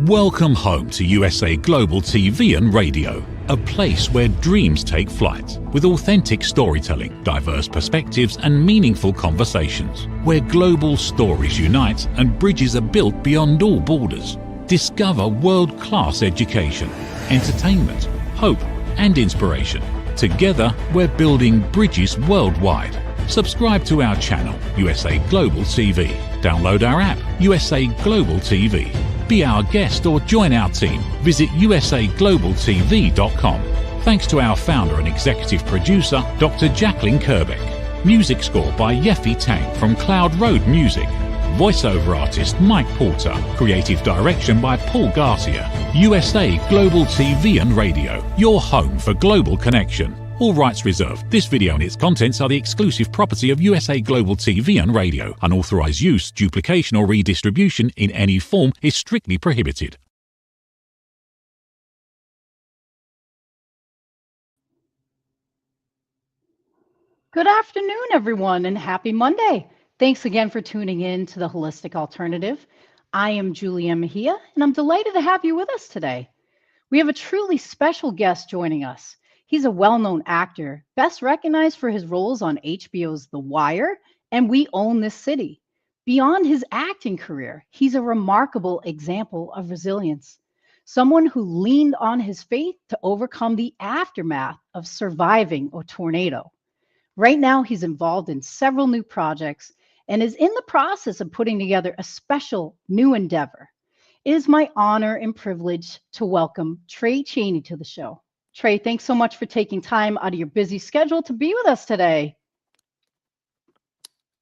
Welcome home to USA Global TV and Radio, a place where dreams take flight, with authentic storytelling, diverse perspectives and meaningful conversations, where global stories unite and bridges are built beyond all borders. Discover world-class education, entertainment, hope and inspiration. Together, we're building bridges worldwide. Subscribe to our channel, USA Global TV. Download our app, USA Global TV. Be our guest or join our team. Visit usaglobaltv.com. Thanks to our founder and executive producer, Dr. Jacqueline Kerbeck. Music score by Yeffy Tang from Cloud Road Music. Voiceover artist Mike Porter. Creative direction by Paul Garcia. USA Global TV and Radio, your home for global connection. All rights reserved. This video and its contents are the exclusive property of USA Global TV and Radio. Unauthorized use, duplication or redistribution in any form is strictly prohibited. Good afternoon, everyone, and happy Monday. Thanks again for tuning in to the Holistic Alternative. I am Ann Mejia, and I'm delighted to have you with us today. We have a truly special guest joining us. He's a well-known actor, best recognized for his roles on HBO's The Wire and We Own This City. Beyond his acting career, he's a remarkable example of resilience. Someone who leaned on his faith to overcome the aftermath of surviving a tornado. Right now, he's involved in several new projects and is in the process of putting together a special new endeavor. It is my honor and privilege to welcome Chaney to the show. Trey, thanks so much for taking time out of your busy schedule to be with us today.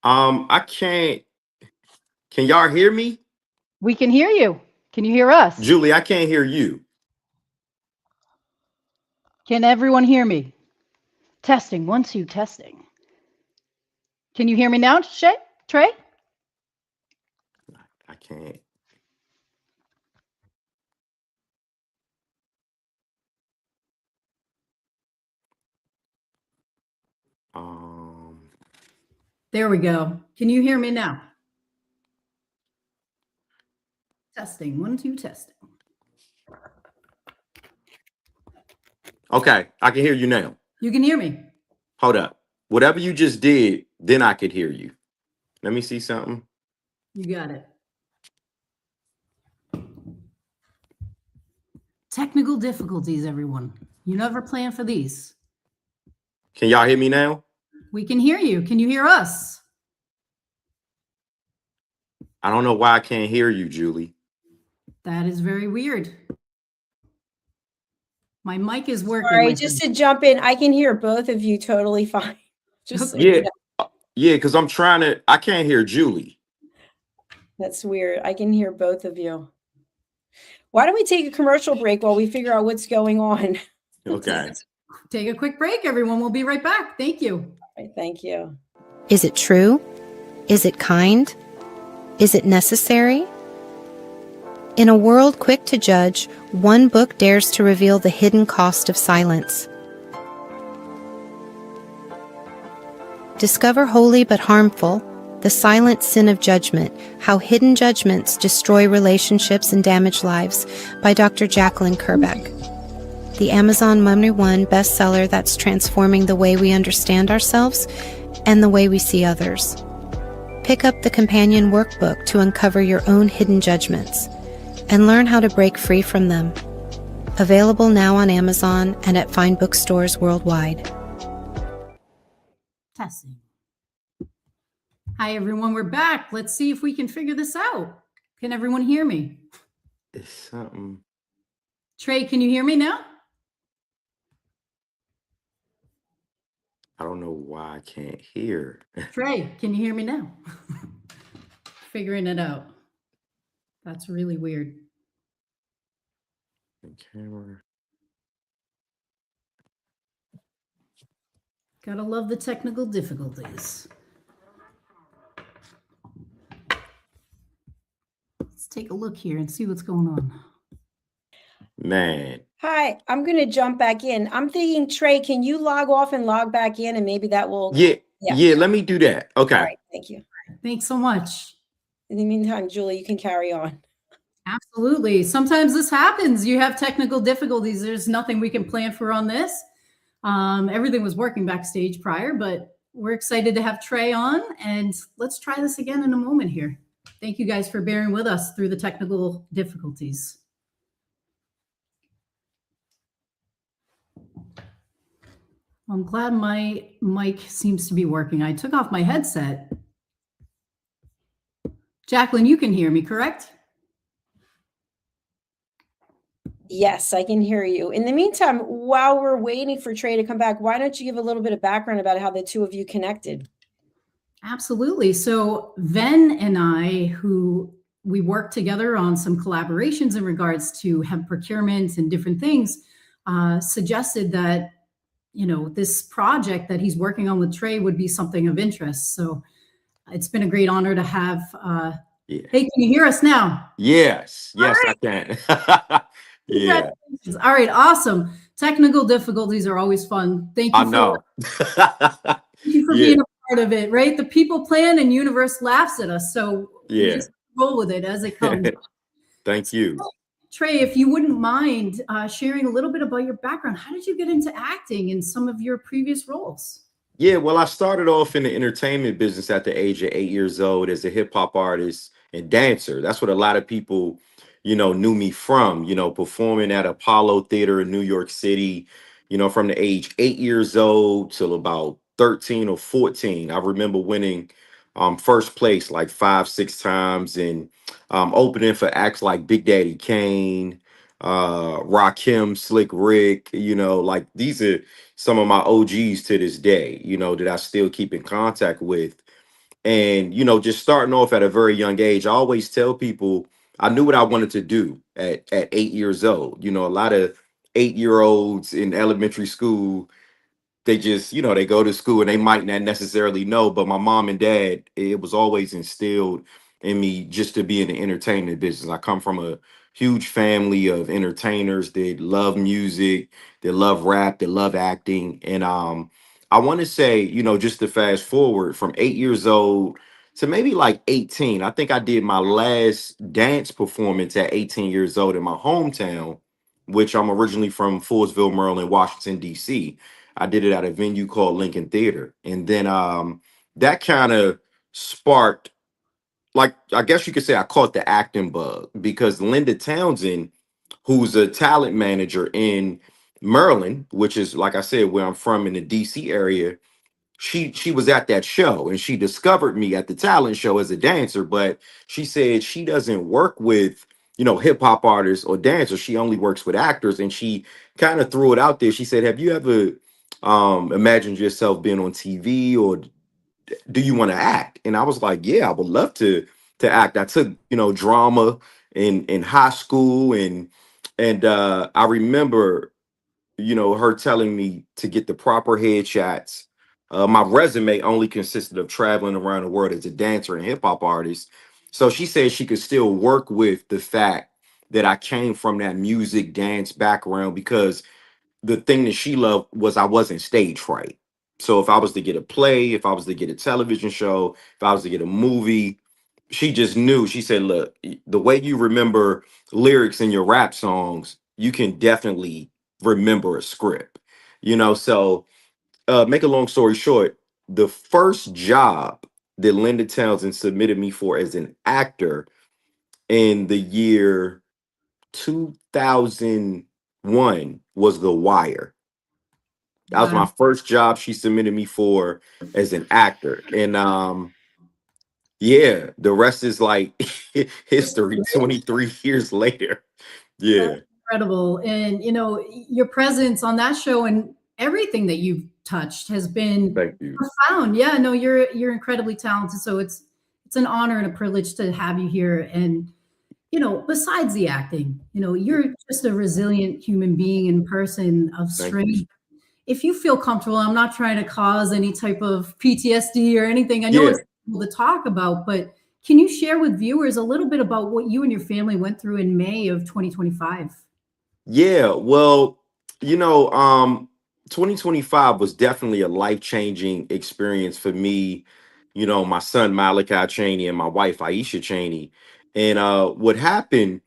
I can't. Can y'all hear me? We can hear you. Can you hear us? Julie, I can't hear you. Can everyone hear me? Testing, 1, 2, testing. Can you hear me now, Trey? I can't. There we go. Can you hear me now? Testing, 1, 2, testing. Okay, I can hear you now. You can hear me. Hold up. Whatever you just did, then I could hear you. Let me see something. You got it. Technical difficulties, everyone. You never plan for these. Can y'all hear me now? We can hear you. Can you hear us? I don't know why I can't hear you, Julie. That is very weird. My mic is working. Sorry, just to jump in, I can hear both of you totally fine. Just so you know. Yeah, because I can't hear Julie. That's weird. I can hear both of you. Why don't we take a commercial break while we figure out what's going on? Okay. Take a quick break, everyone. We'll be right back. Thank you. All right, thank you. Is it true? Is it kind? Is it necessary? In a world quick to judge, one book dares to reveal the hidden cost of silence. Discover holy but harmful, the silent sin of judgment, how hidden judgments destroy relationships and damage lives, by Dr. Jacqueline Kerbeck. The Amazon #1 bestseller that's transforming the way we understand ourselves and the way we see others. Pick up the companion workbook to uncover your own hidden judgments and learn how to break free from them. Available now on Amazon and at fine bookstores worldwide. Testing. Hi, everyone. We're back. Let's see if we can figure this out. Can everyone hear me? It's something. Trey, can you hear me now? I don't know why I can't hear. Trey, can you hear me now? Figuring it out. That's really weird. The camera. Gotta love the technical difficulties. Let's take a look here and see what's going on. Man. Hi, I'm going to jump back in. I'm thinking, Trey, can you log off and log back in, and maybe that will... Yeah, let me do that. Okay. All right, thank you. Thanks so much. In the meantime, Julie, you can carry on. Absolutely. Sometimes this happens. You have technical difficulties. There's nothing we can plan for on this. Everything was working backstage prior, but we're excited to have Trey on, and let's try this again in a moment here. Thank you guys for bearing with us through the technical difficulties. I'm glad my mic seems to be working. I took off my headset. Jacqueline, you can hear me, correct? Yes, I can hear you. In the meantime, while we're waiting for Trey to come back, why don't you give a little bit of background about how the two of you connected? Absolutely. So Ven and I, who we worked together on some collaborations in regards to hemp procurement and different things, suggested that, you know, this project that he's working on with Trey would be something of interest. So it's been a great honor to have. Yeah. Hey, can you hear us now? Yes, All I right. can. Yeah, Congratulations. All right, awesome. Technical difficulties are always fun. Thank I you know. thank you for Yeah, being a part of it, right? The people plan and universe laughs at us. So we yeah. just roll with it as it comes. Thank you. Trey, if you wouldn't mind sharing a little bit about your background, how did you get into acting in some of your previous roles? Yeah, well, I started off in the entertainment business at the age of 8 years old as a hip hop artist and dancer. That's what a lot of people, knew me from, performing at Apollo Theater in New York City, from the age 8 years old till about 13 or 14. I remember winning first place like 5, 6 times and opening for acts like Big Daddy Kane, Rakim, Slick Rick, like these are some of my OGs to this day, that I still keep in contact with. And, just starting off at a very young age, I always tell people I knew what I wanted to do at 8 years old. A lot of 8 year olds in elementary school, they just, they go to school and they might not necessarily know, but my mom and dad, it was always instilled in me just to be in the entertainment business. I come from a huge family of entertainers that love music, that love rap, that love acting. And I want to say, just to fast forward from 8 years old to maybe like 18, I think I did my last dance performance at 18 years old in my hometown, which I'm originally from Fullsville, Maryland, Washington, D.C. I did it at a venue called Lincoln Theater. And then that kind of sparked, like, I guess you could say I caught the acting bug because Linda Townsend, who's a talent manager in Maryland, which is, like I said, where I'm from in the DC area, she was at that show and she discovered me at the talent show as a dancer, but she said she doesn't work with hip hop artists or dancers. She only works with actors, and she kind of threw it out there. She said, have you ever imagined yourself being on TV, or do you want to act? And I was like, yeah, I would love to act. I took drama in high school, and I remember her telling me to get the proper headshots. My resume only consisted of traveling around the world as a dancer and hip hop artist. So she said she could still work with the fact that I came from that music dance background, because the thing that she loved was I wasn't stage fright. So if I was to get a play, if I was to get a television show, if I was to get a movie, she just knew. She said, look, the way you remember lyrics in your rap songs, you can definitely remember a script. So make a long story short, the first job that Linda Townsend submitted me for as an actor in the year 2001 was The Wire. That was my Wow. first job she submitted me for as an actor. And yeah, the rest is like history 23 years later. Yeah. That's incredible. And, you know, your presence on that show and everything that you've touched has been Thank you. profound. Yeah, no, you're incredibly talented. So it's an honor and a privilege to have you here. And, you know, besides the acting, you know, you're just a resilient human being and person of Thank you. strength. If you feel comfortable, I'm not trying to cause any type of PTSD or anything. I know Yeah. it's difficult to talk about, but can you share with viewers a little bit about what you and your family went through in May of 2025? Yeah, well, 2025 was definitely a life-changing experience for me, my son Malachi Chaney and my wife Aisha Chaney. And what happened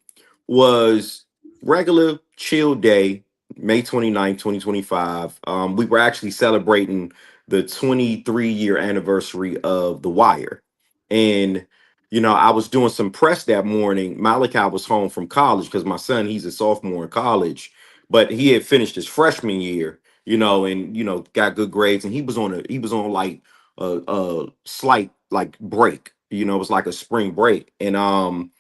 was regular chill day, May 29th, 2025. We were actually celebrating the 23-year anniversary of The Wire. And, I was doing some press that morning. Malachi was home from college because my son, he's a sophomore in college, but he had finished his freshman year, and, got good grades. And he was on like a slight like break, it was like a spring break. And,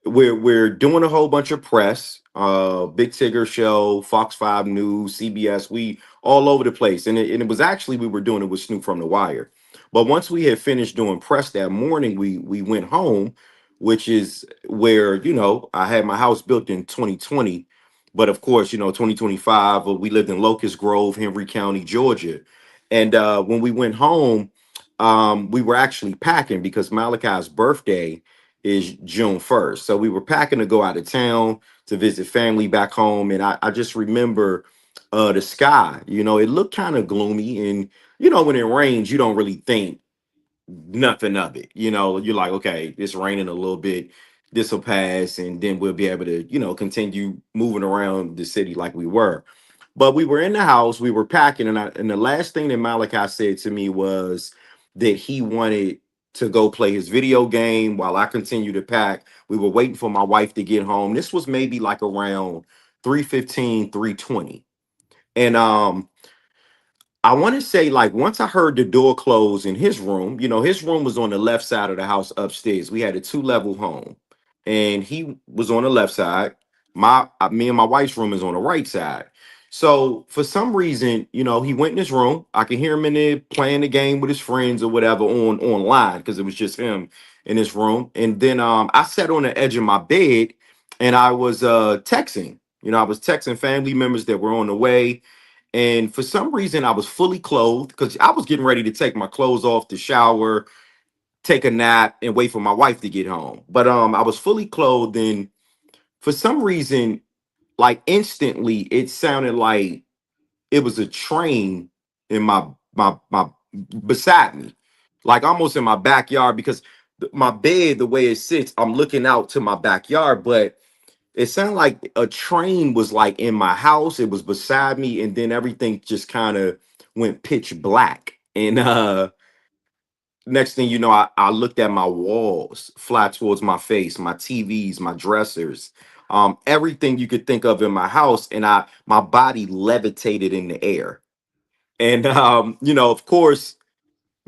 we're doing a whole bunch of press, Big Tigger Show, Fox 5 News, CBS, we all over the place. And it was actually, we were doing it with Snoop from The Wire. But once we had finished doing press that morning, we went home, which is where, I had my house built in 2020. But of course, 2025, we lived in Locust Grove, Henry County, Georgia. And when we went home, we were actually packing because Malachi's birthday is June 1st. So we were packing to go out of town to visit family back home. And I just remember the sky, it looked kind of gloomy. And, when it rains, you don't really think nothing of it. You're like, okay, it's raining a little bit. This will pass. And then we'll be able to, continue moving around the city like we were. But we were in the house, we were packing, and the last thing that Malachi said to me was that he wanted to go play his video game while I continued to pack. We were waiting for my wife to get home. This was maybe like around 3:15, 3:20. And I want to say, like, once I heard the door close in his room was on the left side of the house upstairs. We had a two-level home, and he was on the left side. Me and my wife's room is on the right side. So for some reason, he went in his room. I could hear him in there playing the game with his friends or whatever online because it was just him in his room. And then I sat on the edge of my bed and I was texting. I was texting family members that were on the way, and for some reason, I was fully clothed because I was getting ready to take my clothes off to shower, take a nap, and wait for my wife to get home. But I was fully clothed, and for some reason, like instantly, it sounded like it was a train in my beside me, like almost in my backyard because my bed, the way it sits, I'm looking out to my backyard, but it sounded like a train was like in my house. It was beside me, and then everything just kind of went pitch black. And next thing you know, I looked at my walls flat towards my face, my TVs, my dressers, everything you could think of in my house, and my body levitated in the air. And of course,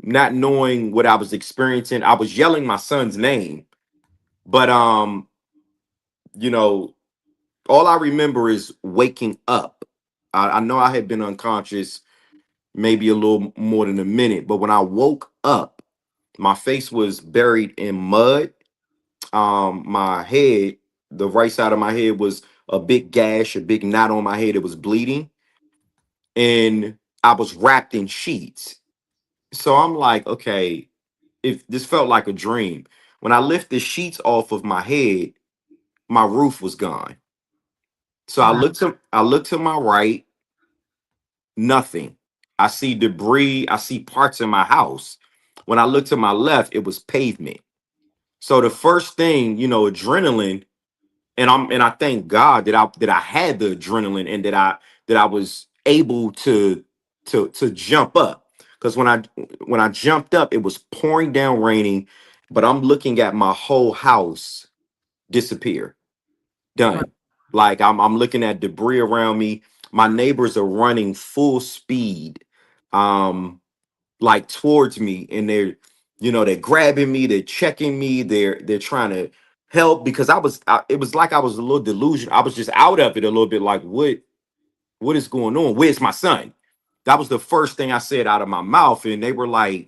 not knowing what I was experiencing, I was yelling my son's name, but you know all I remember is waking up. I know I had been unconscious maybe a little more than a minute, but when I woke up, my face was buried in mud. My head, the right side of my head was a big gash, a big knot on my head. It was bleeding, and I was wrapped in sheets. So I'm like, okay, if this felt like a dream. When I lift the sheets off of my head, my roof was gone. So Wow. I looked to my right, nothing. I see debris, I see parts of my house. When I looked to my left, it was pavement. So the first thing, adrenaline, and I thank God that I had the adrenaline and that I was able to jump up. Because when I jumped up, it was pouring down raining, but I'm looking at my whole house disappear. Wow. Done. Like I'm looking at debris around me. My neighbors are running full speed, um, like towards me, and they're grabbing me, they're checking me, they're trying to help because it was like I was a little delusional. I was just out of it a little bit, like what is going on? Where's my son? That was the first thing I said out of my mouth, and they were like,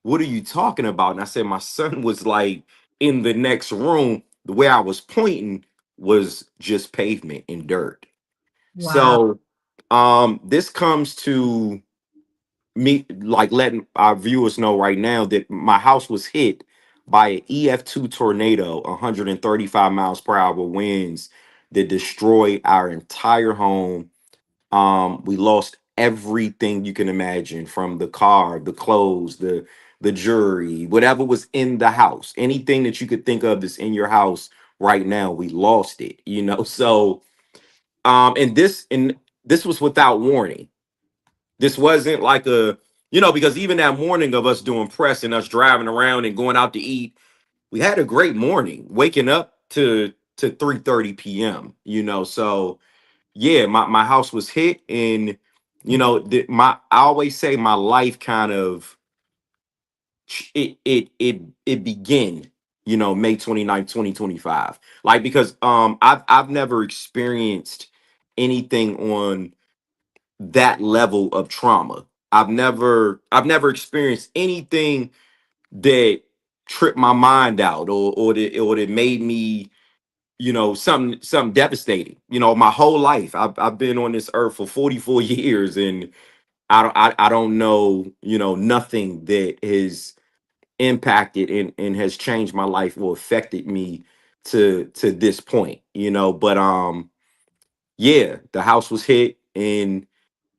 what are you talking about? And I said, my son was like in the next room. The way I was pointing was just pavement and dirt. Wow. So this comes to me like letting our viewers know right now that my house was hit by an EF2 tornado, 135 miles per hour winds that destroyed our entire home. We lost everything you can imagine, from the car, the clothes, the jewelry, whatever was in the house. Anything that you could think of that's in your house right now, we lost it, you know. So and this was without warning. This wasn't like a, you know, because even that morning of us doing press and us driving around and going out to eat, we had a great morning, waking up to 3:30 p.m., you know. So yeah, my house was hit, and you know, I always say my life kind of it began, you know, May 29th, 2025. Like, because I've never experienced anything on that level of trauma. I've never experienced anything that tripped my mind out, or that made me, you know, something devastating. You know, my whole life I've been on this earth for 44 years, and I don't know, you know, nothing that has impacted and has changed my life or affected me to this point, you know. But yeah, the house was hit, and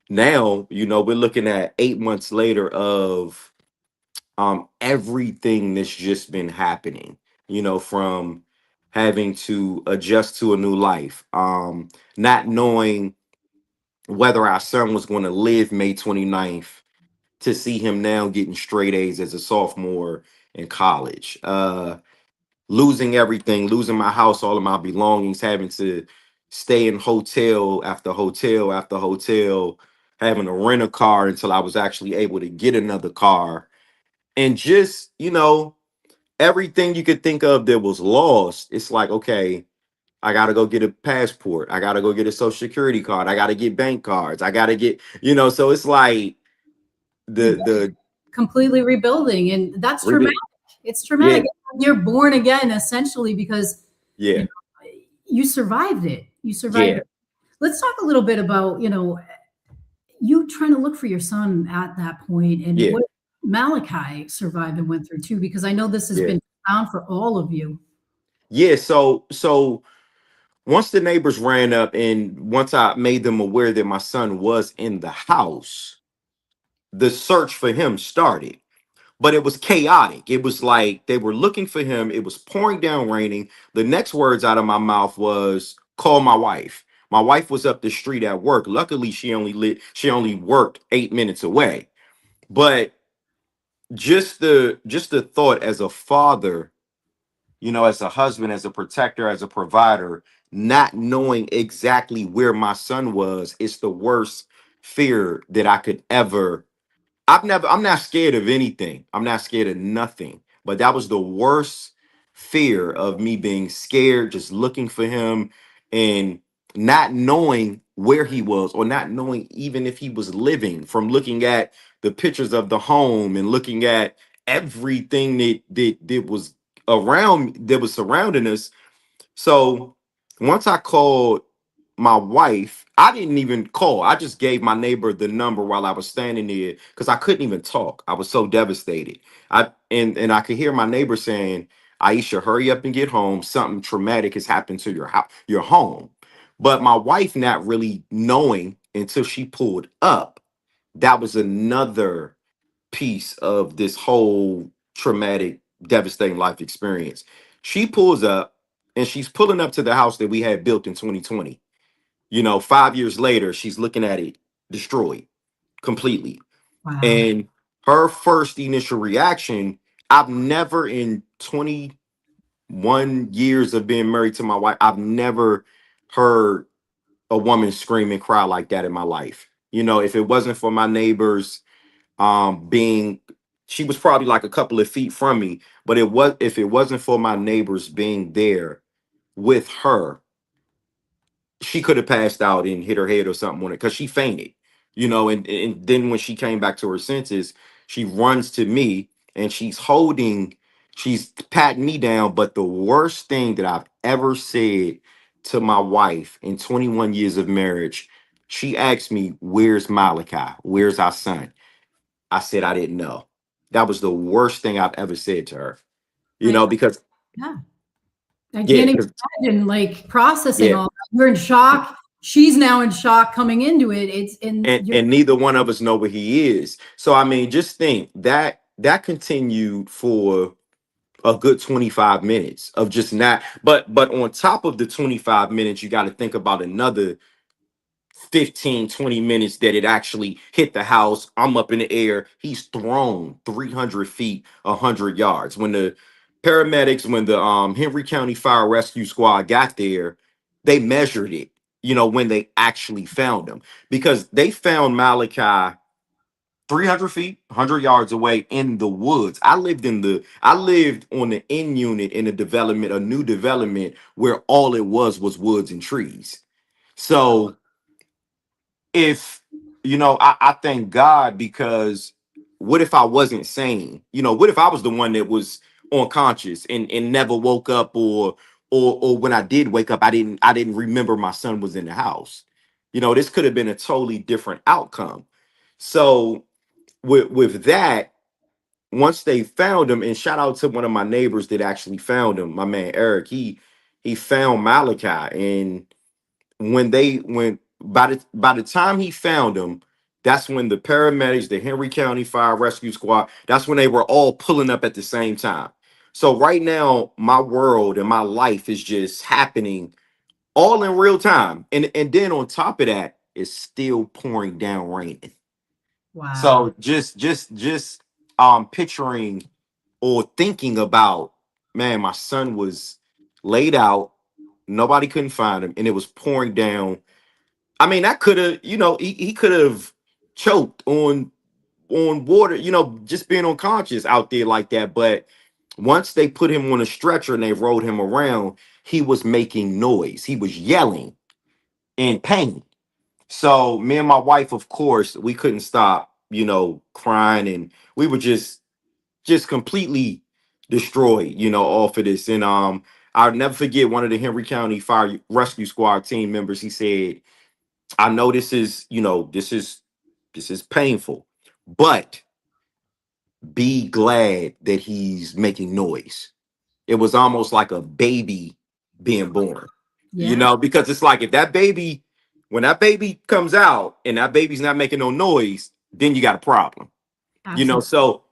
now, you know, we're looking at 8 months later of everything that's just been happening, you know, from having to adjust to a new life, not knowing whether our son was going to live May 29th to see him now getting straight A's as a sophomore in college, losing everything, losing my house, all of my belongings, having to stay in hotel after hotel after hotel, having to rent a car until I was actually able to get another car. And just, you know, everything you could think of that was lost. It's like, okay, I got to go get a passport. I got to go get a social security card. I got to get bank cards. I got to get, you know, so it's like the completely rebuilding, and that's rebuild. traumatic. It's traumatic. Yeah. You're born again, essentially, because Yeah. you know, you survived it. You survived Yeah. it. Let's talk a little bit about, you know, you trying to look for your son at that point, and Yeah. what Malachi survived and went through too, because I know this has Yeah. been found for all of you. Yeah. So once the neighbors ran up, and once I made them aware that my son was in the house, the search for him started. But it was chaotic. It was like they were looking for him. It was pouring down raining. The next words out of my mouth was, call my wife. My wife was up the street at work. Luckily, she only worked 8 minutes away. But just the thought as a father, you know, as a husband, as a protector, as a provider, not knowing exactly where my son was, it's the worst fear that I could ever. I'm not scared of anything. I'm not scared of nothing. But that was the worst fear, of me being scared, just looking for him and not knowing where he was, or not knowing even if he was living, from looking at the pictures of the home and looking at everything that was around, that was surrounding us. So once I called my wife, I didn't even call. I just gave my neighbor the number while I was standing there, because I couldn't even talk. I was so devastated. And I could hear my neighbor saying, Aisha, hurry up and get home. Something traumatic has happened to your house, your home. But my wife not really knowing until she pulled up. That was another piece of this whole traumatic, devastating life experience. She pulls up, and she's pulling up to the house that we had built in 2020. You know, 5 years later, she's looking at it destroyed completely. Wow. And her first initial reaction, I've never, in 21 years of being married to my wife, I've never heard a woman scream and cry like that in my life. You know, if it wasn't for my neighbors being, she was probably like a couple of feet from me, but if it wasn't for my neighbors being there with her, she could have passed out and hit her head or something on it, because she fainted, you know. And then when she came back to her senses, she runs to me, and she's patting me down. But the worst thing that I've ever said to my wife in 21 years of marriage, she asked me, where's Malachi? Where's our son? I said I didn't know. That was the worst thing I've ever said to her, you know, because Yeah. I yeah, can't even imagine, like, processing yeah. all that. You're in shock. She's now in shock coming into it. It's you're And neither one of us know where he is. So I mean, just think that continued for a good 25 minutes of just not, but on top of the 25 minutes, you got to think about another 15, 20 minutes that it actually hit the house. I'm up in the air. He's thrown 300 feet, 100 yards. When the paramedics, when the Henry County Fire Rescue Squad got there, they measured it, when they actually found him, because they found Malachi 300 feet, 100 yards away in the woods. I lived on the end unit in a new development where all it was woods and trees. So if, I thank God, because what if I wasn't sane? What if I was the one that was unconscious and never woke up, or when I did wake up, I didn't remember my son was in the house. This could have been a totally different outcome. So with that, once they found him, and shout out to one of my neighbors that actually found him, my man Eric, he found Malachi. And when by the time he found him, that's when the paramedics, the Henry County Fire Rescue Squad, that's when they were all pulling up at the same time. So right now, my world and my life is just happening all in real time. And then on top of that, it's still pouring down raining. Wow. So just picturing or thinking about, man, my son was laid out, nobody couldn't find him, and it was pouring down. I mean, that could have, he could have choked on water, just being unconscious out there like that. But once they put him on a stretcher and they rolled him around, he was making noise. He was yelling in pain. So me and my wife, of course, we couldn't stop, crying, and we were just completely destroyed, off of this. And I'll never forget one of the Henry County Fire Rescue Squad team members. He said, I know this is, this is painful, but be glad that he's making noise. It was almost like a baby being born, Yeah. because it's like, when that baby comes out and that baby's not making no noise, then you got a problem. Absolutely.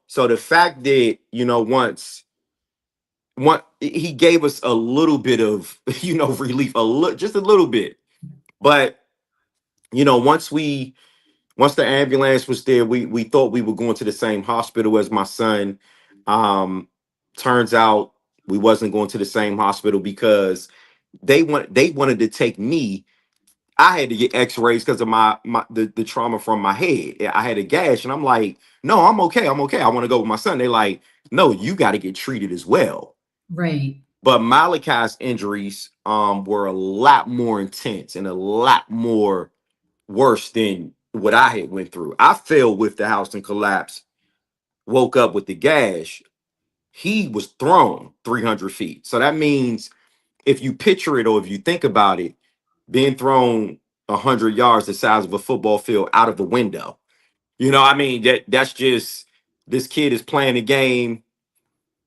So the fact that, once he gave us a little bit of, relief, just a little bit. But, once the ambulance was there, we thought we were going to the same hospital as my son. Turns out we wasn't going to the same hospital, because they wanted to take me. I had to get x-rays because of the trauma from my head. I had a gash, and I'm like, no, I'm okay. I want to go with my son. They're like, no, you got to get treated as well. Right. But Malachi's injuries were a lot more intense and a lot more worse than what I had went through. I fell with the house and collapsed, woke up with the gash. He was thrown 300 feet. So that means, if you picture it or if you think about it, being thrown 100 yards the size of a football field out of the window. I mean, that's just, this kid is playing a game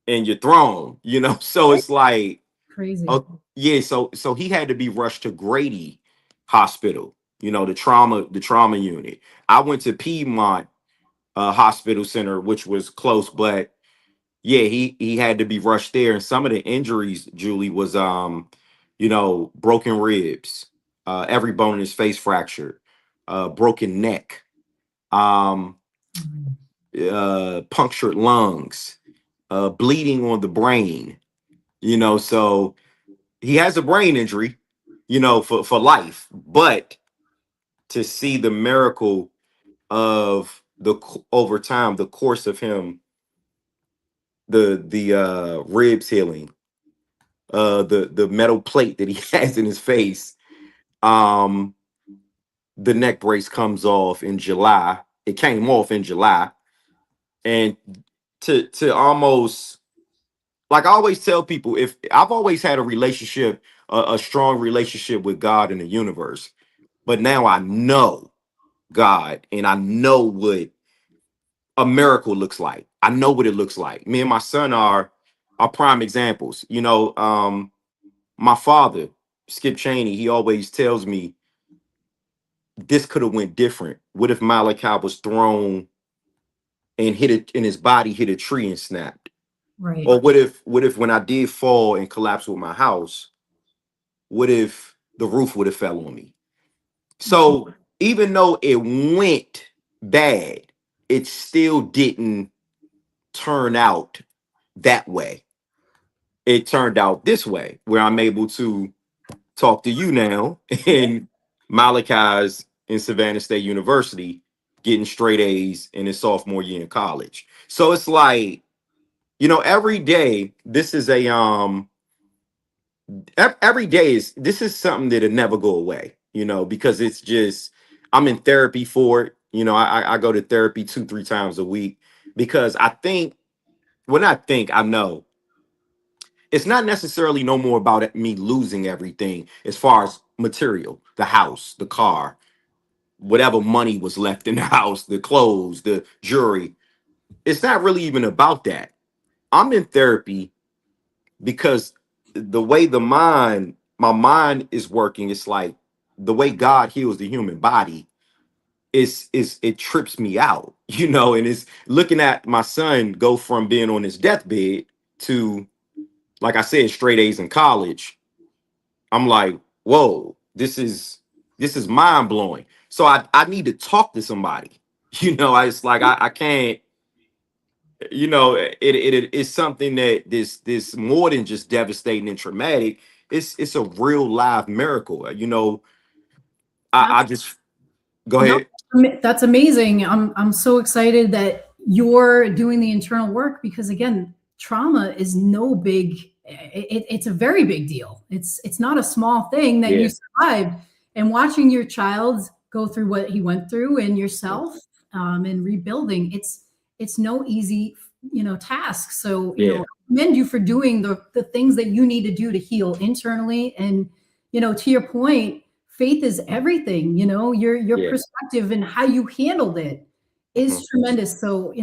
and you're thrown, so it's like, Crazy. oh yeah, so he had to be rushed to Grady Hospital, the trauma unit. I went to Piedmont Hospital Center, which was close, but yeah, he had to be rushed there. And some of the injuries, Julie, was broken ribs, every bone in his face fractured, broken neck, punctured lungs, bleeding on the brain, so he has a brain injury, for life. But to see the miracle of over time, the course of him, the ribs healing, the metal plate that he has in his face, the neck brace comes off in July. It came off in July. And to almost, like I always tell people, if I've always had a strong relationship with God and the universe, but now I know God and I know what a miracle looks like. I know what it looks like. Me and my son are prime examples. My father, Skip Chaney, he always tells me, this could have went different. What if Malachi was thrown and hit it, and his body hit a tree and snapped? Right. Or what if when I did fall and collapse with my house, what if the roof would have fell on me? So even though it went bad, it still didn't turn out that way. It turned out this way, where I'm able to talk to you now, and Malachi's in Savannah State University getting straight A's in his sophomore year in college. So it's like, every day this is every day is this is something that'll never go away, because it's just, I'm in therapy for it. I go to therapy 2-3 times a week, because I know it's not necessarily no more about me losing everything as far as material, the house, the car, whatever money was left in the house, the clothes, the jewelry. It's not really even about that. I'm in therapy because the way my mind is working, it's like the way God heals the human body is it trips me out, and it's looking at my son go from being on his deathbed to, like I said, straight A's in college. I'm like, whoa, this is mind blowing. So I need to talk to somebody. It's like I can't, it's something that this more than just devastating and traumatic. It's a real live miracle. I just go No, ahead. that's amazing. I'm so excited that you're doing the internal work, because again, trauma is no big. It's a very big deal. It's not a small thing that you Yeah. survived, and watching your child go through what he went through, and yourself, and rebuilding. It's no easy task. So Yeah. I commend you for doing the things that you need to do to heal internally. And to your point, faith is everything. Your Yeah. perspective and how you handled it Mhm. is tremendous. So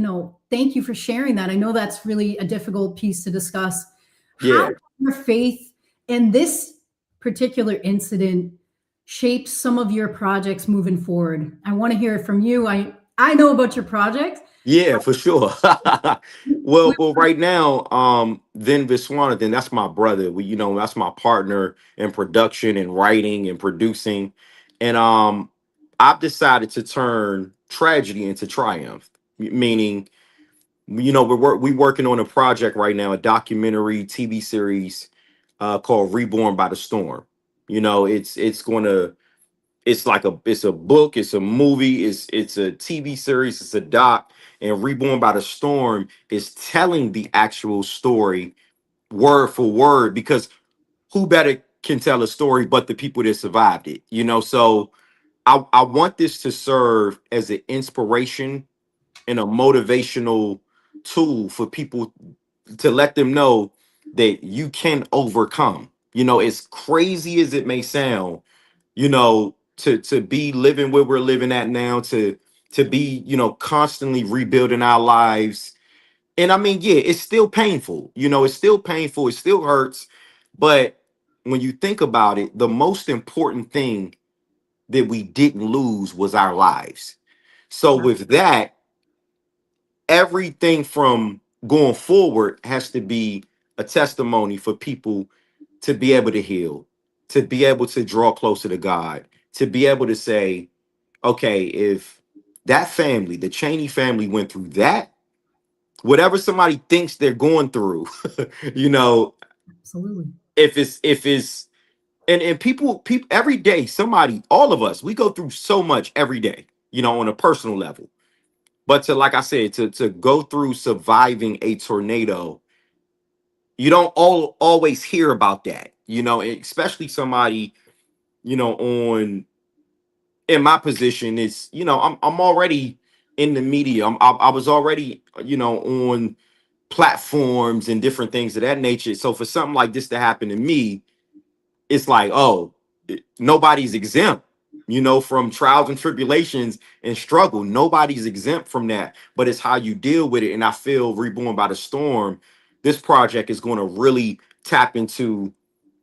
thank you for sharing that. I know that's really a difficult piece to discuss. How Yeah. has your faith and this particular incident shaped some of your projects moving forward? I want to hear it from you. I know about your project. Yeah, for sure. Well, right now, then Viswanathan, that's my brother. That's my partner in production and writing and producing. And I've decided to turn tragedy into triumph. Meaning, we working on a project right now, a documentary TV series called Reborn by the Storm. It's a book, it's a movie, it's a TV series, it's a doc, and Reborn by the Storm is telling the actual story word for word, because who better can tell a story but the people that survived it, so I want this to serve as an inspiration and a motivational tool for people, to let them know that you can overcome. As crazy as it may sound, to be living where we're living at now, to be, constantly rebuilding our lives. And I mean, yeah, it's still painful. It's still painful, it still hurts. But when you think about it, the most important thing that we didn't lose was our lives. So with that, everything from going forward has to be a testimony for people to be able to heal, to be able to draw closer to God, to be able to say, okay, if that family, the Chaney family, went through that, whatever somebody thinks they're going through, you know, Absolutely. if it's and people every day, somebody, all of us, we go through so much every day, on a personal level. But to, like I said, to go through surviving a tornado, you don't always hear about that, especially somebody, on in my position. Is, I'm already in the media. I was already, on platforms and different things of that nature. So for something like this to happen to me, it's like, oh, nobody's exempt, from trials and tribulations and struggle. Nobody's exempt from that, but it's how you deal with it. And I feel Reborn by the Storm, this project is going to really tap into,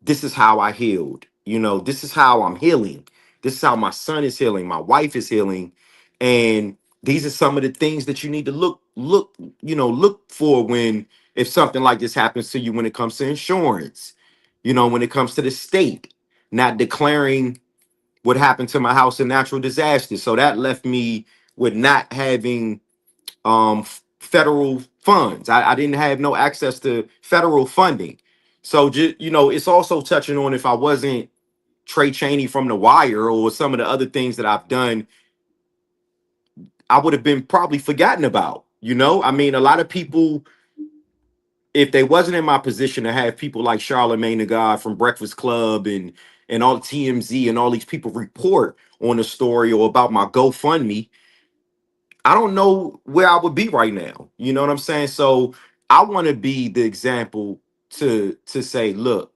this is how I healed. This is how I'm healing. This is how my son is healing. My wife is healing. And these are some of the things that you need to look for when if something like this happens to you when it comes to insurance, you know, when it comes to the state not declaring what happened to my house a natural disaster. So that left me with not having federal funds. I didn't have no access to federal funding. So just, you know, it's also touching on if I wasn't Trey Chaney from The Wire or some of the other things that I've done, I would have been probably forgotten about. You know, I mean, a lot of people, if they wasn't in my position to have people like Charlamagne the God from Breakfast Club and all TMZ and all these people report on the story or about my GoFundMe, I don't know where I would be right now. You know what I'm saying? So I want to be the example to say, look,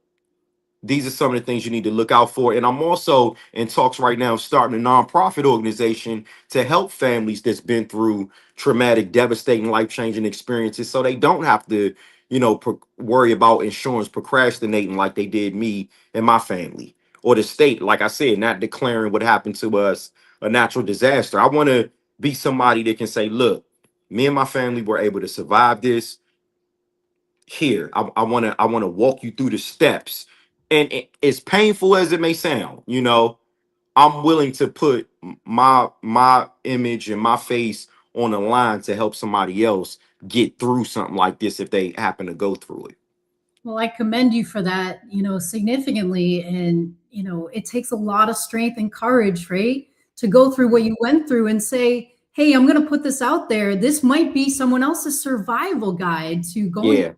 these are some of the things you need to look out for. And I'm also in talks right now starting a nonprofit organization to help families that's been through traumatic, devastating, life-changing experiences so they don't have to, you know, worry about insurance procrastinating like they did me and my family, or the state, like I said, not declaring what happened to us a natural disaster. I want to be somebody that can say, look, me and my family were able to survive this. Here, I want to walk you through the steps, and as painful as it may sound, you know, I'm willing to put my image and my face on the line to help somebody else get through something like this if they happen to go through it. Well, I commend you for that, significantly. And, it takes a lot of strength and courage, right? To go through what you went through and say, hey, I'm going to put this out there. This might be someone else's survival guide to going. Yeah.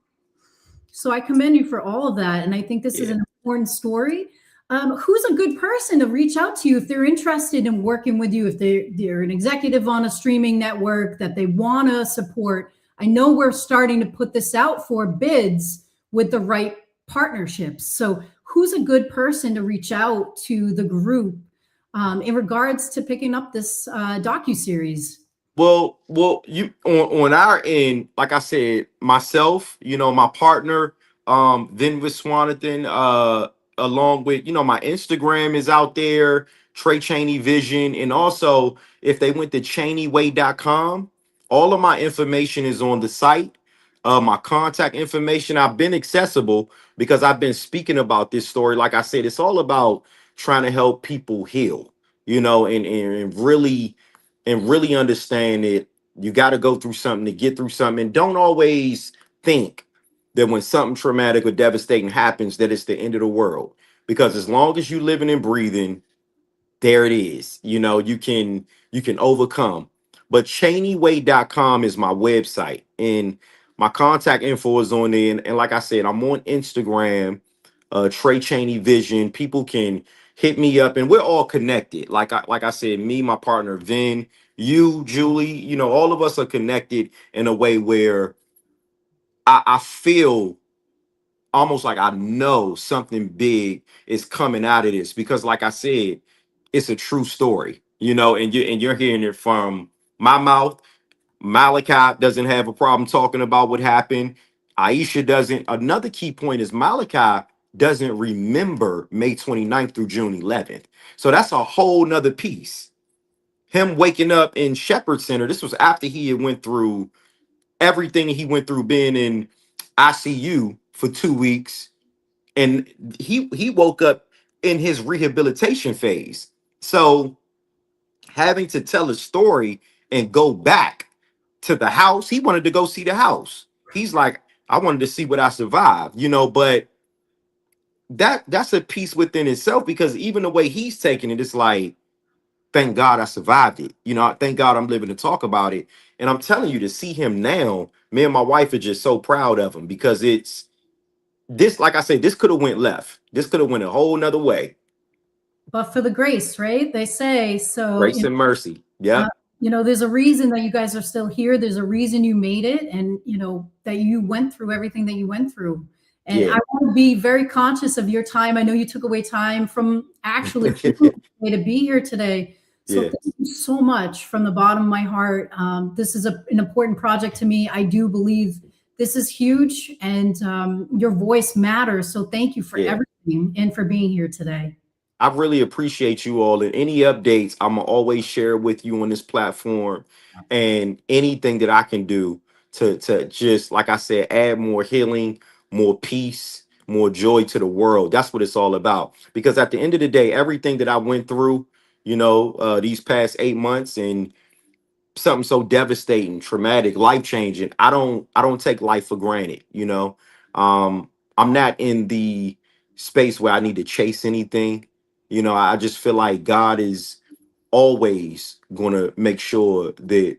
So I commend you for all of that. And I think this is an important story. Who's a good person to reach out to if they're interested in working with you, if they're an executive on a streaming network that they want to support? I know we're starting to put this out for bids with the right partnerships. So who's a good person to reach out to the group in regards to picking up this docuseries? Well, you on our end, like I said, myself, you know, my partner, then Viswanathan, along with, you know, my Instagram is out there, Trey Chaney Vision, and also if they went to ChaneyWay.com, all of my information is on the site. My contact information, I've been accessible because I've been speaking about this story. Like I said, it's all about trying to help people heal, you know, and really understand it. You got to go through something to get through something. And don't always think that when something traumatic or devastating happens, that it's the end of the world. Because as long as you living and breathing, there it is. You know, you can overcome. But ChaneyWay.com is my website. And my contact info is on there. And like I said, I'm on Instagram, Trey Chaney Vision. People can hit me up, and we're all connected. Like I said, me, my partner Vin, you, Julie, you know, all of us are connected in a way where I feel almost like I know something big is coming out of this, because like I said, it's a true story, you know, and you're hearing it from my mouth. Malachi doesn't have a problem talking about what happened. Aisha doesn't. Another key point is Malachi doesn't remember May 29th through June 11th. So that's a whole nother piece. Him waking up in Shepherd Center, this was after he had went through everything he went through, being in ICU for 2 weeks. And he woke up in his rehabilitation phase. So having to tell a story and go back to the house, he wanted to go see the house. He's like, I wanted to see what I survived, you know, but that's a piece within itself, because even the way he's taking it, it's like, thank God I survived it. You know, thank God I'm living to talk about it. And I'm telling you, to see him now, me and my wife are just so proud of him, because it's this, like I said, this could have went left. This could have went a whole nother way. But for the grace, right? They say so. Grace and mercy. Yeah. There's a reason that you guys are still here. There's a reason you made it, and that you went through everything that you went through. And I want to be very conscious of your time. I know you took away time from actually to be here today. So thank you so much from the bottom of my heart. This is an important project to me. I do believe this is huge, and your voice matters. So thank you for everything and for being here today. I really appreciate you all, and any updates, I'm gonna always share with you on this platform, and anything that I can do to just, like I said, add more healing, more peace, more joy to the world. That's what it's all about. Because at the end of the day, everything that I went through, these past 8 months, and something so devastating, traumatic, life changing, I don't take life for granted. I'm not in the space where I need to chase anything. I just feel like God is always going to make sure that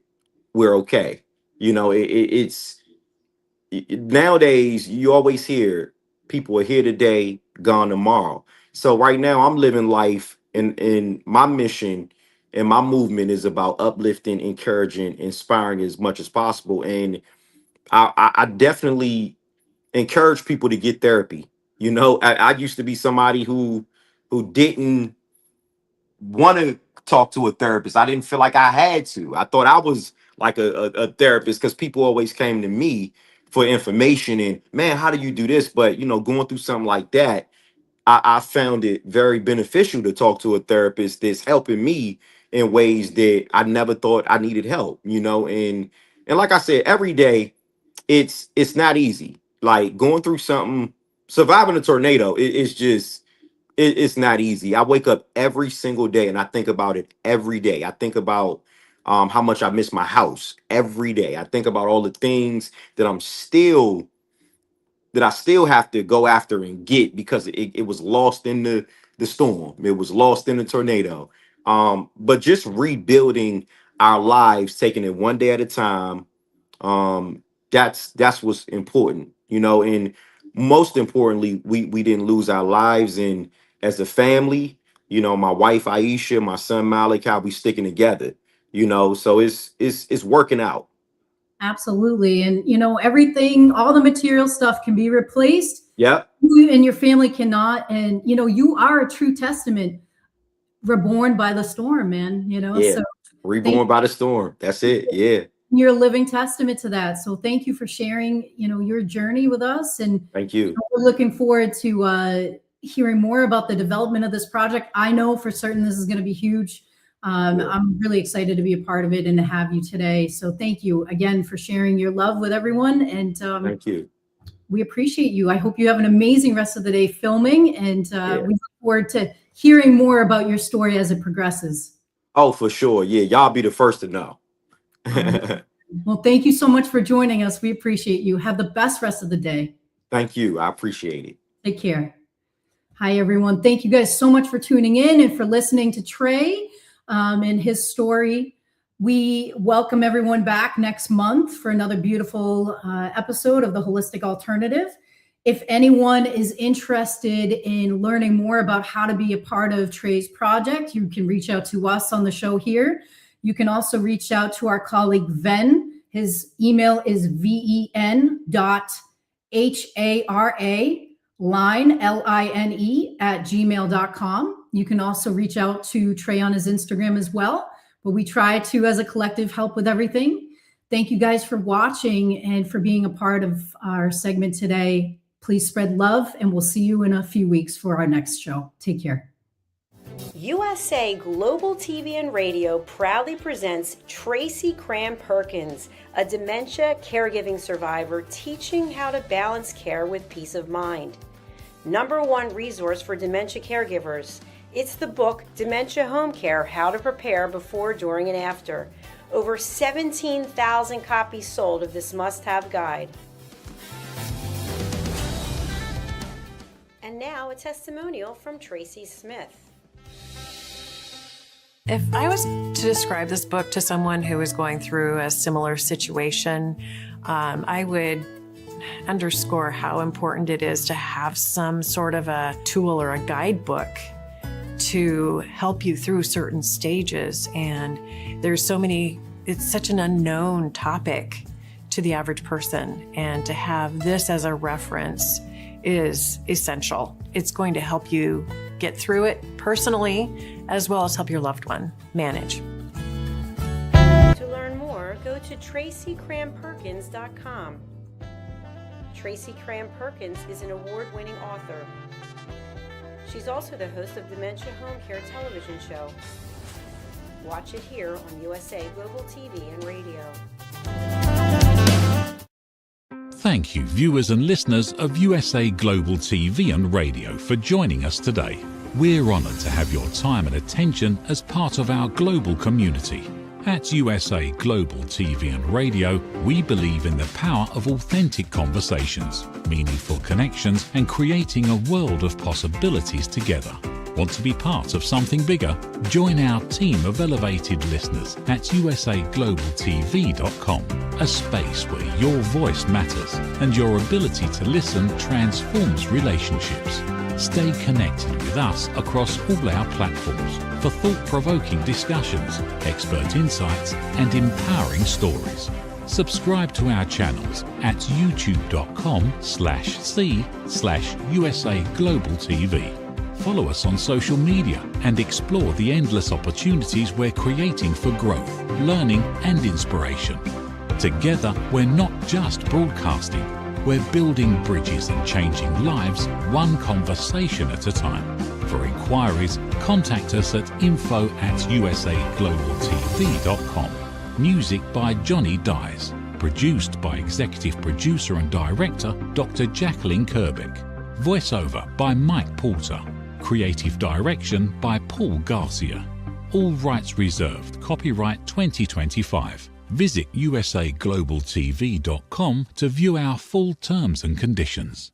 we're okay. Nowadays you always hear people are here today, gone tomorrow. So right now I'm living life, and my mission and my movement is about uplifting, encouraging, inspiring as much as possible. And I definitely encourage people to get therapy. I used to be somebody who didn't want to talk to a therapist. I didn't feel like I had to. I thought I was like a therapist because people always came to me for information and, man, how do you do this? But going through something like that, I found it very beneficial to talk to a therapist that's helping me in ways that I never thought I needed help. And like I said, every day it's not easy. Like going through something, surviving a tornado, it's just it's not easy. I wake up every single day and I think about it every day. I think about how much I miss my house every day. I think about all the things that I still have to go after and get because it was lost in the storm. It was lost in the tornado. But just rebuilding our lives, taking it one day at a time, that's what's important, and most importantly, we didn't lose our lives. And as a family, my wife Aisha, my son Malik, how we sticking together, so it's working out. Absolutely. And, everything, all the material stuff can be replaced. Yep. You and your family cannot. And, you are a true testament, reborn by the storm, man, Yeah. So Reborn by the storm. That's it. Yeah. You're a living testament to that. So thank you for sharing, your journey with us. And thank you. We're looking forward to hearing more about the development of this project. I know for certain this is going to be huge. I'm really excited to be a part of it and to have you today. So thank you again for sharing your love with everyone. And thank you. We appreciate you. I hope you have an amazing rest of the day filming. And we look forward to hearing more about your story as it progresses. Oh, for sure. Yeah. Y'all be the first to know. Well, thank you so much for joining us. We appreciate you. Have the best rest of the day. Thank you. I appreciate it. Take care. Hi, everyone. Thank you guys so much for tuning in and for listening to Trey and his story. We welcome everyone back next month for another beautiful episode of The Holistic Alternative. If anyone is interested in learning more about how to be a part of Trey's project, you can reach out to us on the show here. You can also reach out to our colleague, Ven. His email is ven.hara, line, line, @gmail.com. You can also reach out to Trey on his Instagram as well. But we try to, as a collective, help with everything. Thank you guys for watching and for being a part of our segment today. Please spread love, and we'll see you in a few weeks for our next show. Take care. USA Global TV and Radio proudly presents Tracy Cram Perkins, a dementia caregiving survivor teaching how to balance care with peace of mind. #1 resource for dementia caregivers. It's the book Dementia Home Care: How to Prepare Before, During, and After. Over 17,000 copies sold of this must-have guide. And now a testimonial from Tracy Smith. If I was to describe this book to someone who is going through a similar situation, I would underscore how important it is to have some sort of a tool or a guidebook to help you through certain stages. And there's so many, it's such an unknown topic to the average person. And to have this as a reference is essential. It's going to help you get through it personally, as well as help your loved one manage. To learn more, go to TracyCramPerkins.com. Tracy Cram Perkins is an award-winning author. She's also the host of Dementia Home Care television show. Watch it here on USA Global TV and Radio. Thank you, viewers and listeners of USA Global TV and Radio, for joining us today. We're honoured to have your time and attention as part of our global community. At USA Global TV and Radio, we believe in the power of authentic conversations, meaningful connections, and creating a world of possibilities together. Want to be part of something bigger? Join our team of elevated listeners at usaglobaltv.com, a space where your voice matters and your ability to listen transforms relationships. Stay connected with us across all our platforms for thought-provoking discussions, expert insights, and empowering stories. Subscribe to our channels at youtube.com/c/USA Global TV. Follow us on social media and explore the endless opportunities we're creating for growth, learning, and inspiration. Together, we're not just broadcasting, we're building bridges and changing lives one conversation at a time. For inquiries, contact us at info@usaglobaltv.com. Music by Johnny Dyes. Produced by Executive Producer and Director Dr. Jacqueline Kerbeck. Voiceover by Mike Porter. Creative Direction by Paul Garcia. All rights reserved. Copyright 2025. Visit usaglobaltv.com to view our full terms and conditions.